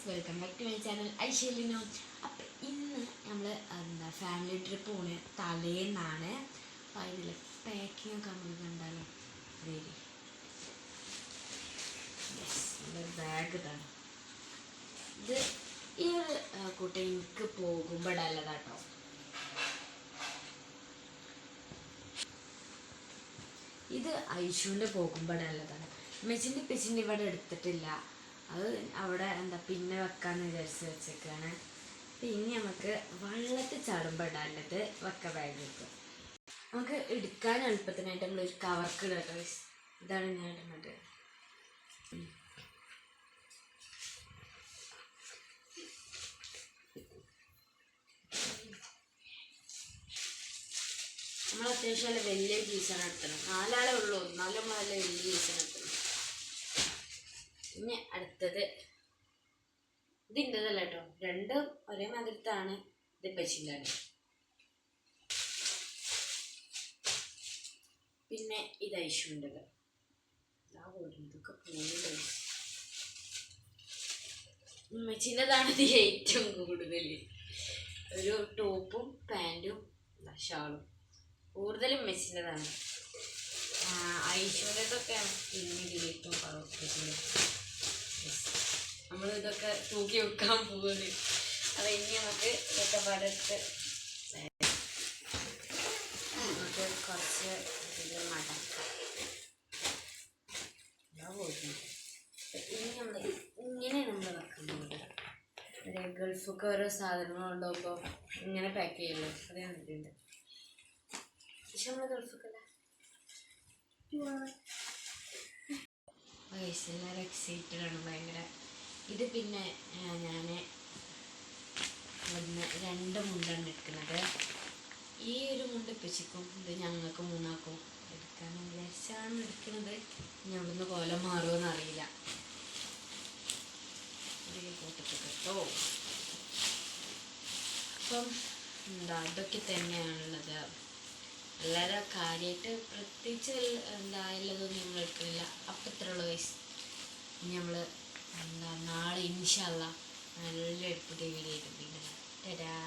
Welcome back to my channel ഐശ്വര്യനോ. അപ്പം ഇന്ന് നമ്മൾ ഫാമിലി ട്രിപ്പ് പോണ് തലേന്നാണ്. അപ്പം അതിൽ പാക്കിംഗ് ഒക്കെ നമുക്ക് കണ്ടാലോ. ബാഗ് ഇതാണ്. ഇത് ഈ ഒരു കുട്ടി എനിക്ക് പോകുമ്പോൾ ഇടല്ലതാട്ടോ. ഇത് ഐശുവിൻ്റെ പോകുമ്പോൾ ഇടല്ലതാണ്. മെച്ചിൻ്റെ ഇവിടെ എടുത്തിട്ടില്ല. അത് അവിടെ പിന്നെ വെക്കാമെന്ന് വിചാരിച്ച് വെച്ചേക്കാണ്. പിന്നെ നമുക്ക് വെള്ളത്തിൽ ചാടുമ്പോൾ ഇടാനുള്ളത് വെക്ക ബാഗ് വെക്കും. നമുക്ക് എടുക്കാൻ എളുപ്പത്തിനായിട്ട് നമ്മളൊരു കവർക്ക് ഇടട്ടോ. ഇതാണ് ഞാൻ ഇടുന്നത്. നമ്മൾ അത്യാവശ്യം നല്ല വലിയ പീസാണ് എടുത്തണം. 4 ആളേ ഉള്ളൂ, എന്നാലും നമ്മൾ നല്ല വലിയ പീസാണ് എടുത്തണം. പിന്നെ അടുത്തത് ഇതിൻ്റെതല്ല കേട്ടോ, രണ്ടും ഒരേ മാതിരത്താണ്. ഇത് പച്ചിലാണ്. പിന്നെ ഇത് ഐശുവിൻ്റെത്. ഇതൊക്കെ പോകുന്നത് ഉമ്മച്ചിൻ്റെതാണ്. ഇത് ഏറ്റവും കൂടുതൽ ഒരു ടോപ്പും പാൻറ്റും ഷാളും കൂടുതലും ഉമ്മച്ചിൻ്റെതാണ്. ഐശ്വര്യതൊക്കെ പിന്നെ ഡിലേറ്റും പറവത്തിൻ്റെ നമ്മൾ ഇതൊക്കെ തൂക്കി വെക്കാൻ പോകുന്നത്. അത് ഇനി നമുക്ക് ഇതൊക്കെ പടത്ത് നമുക്ക് കുറച്ച് മടക്കാം. ഇനി നമ്മൾ ഇങ്ങനെ നമ്മൾ വെക്കുന്നത് ഗൾഫൊക്കെ ഓരോ സാധനങ്ങളുണ്ടാവുമ്പോൾ ഇങ്ങനെ പാക്ക് ചെയ്യുമല്ലോ. അത് കണ്ടിട്ടുണ്ട്. പക്ഷെ നമ്മൾ ഗൾഫൊക്കെ എല്ലാവരും എക്സൈറ്റഡാണ് ഭയങ്കര. ഇത് പിന്നെ ഞാൻ ഇവിടുന്ന് 2 മുണ്ടാണ് എടുക്കുന്നത്. ഈ ഒരു മുണ്ട് പിച്ചിക്കും, ഇത് ഞങ്ങൾക്ക് 3 ആക്കും എടുക്കാൻ വിചാരിച്ചാണ് എടുക്കുന്നത്. ഇനി അവിടുന്ന് കോലം മാറുമെന്ന് അറിയില്ല. കൂട്ടത്തിൽ കേട്ടോ. അപ്പം ഇതൊക്കെ തന്നെയാണുള്ളത്. വളരെ കാര്യമായിട്ട് പ്രത്യേകിച്ച് ഉള്ളതൊന്നും നമ്മൾ എടുക്കുന്നില്ല. അപ്പം ഇത്രയുള്ള വയസ്സ്. ഇനി നമ്മൾ നാളെ ഇൻഷാ അല്ലാഹ് നല്ല എടുപ്പിട്ട് വീഡിയോ ആയിട്ട് പിന്നെ തരാ.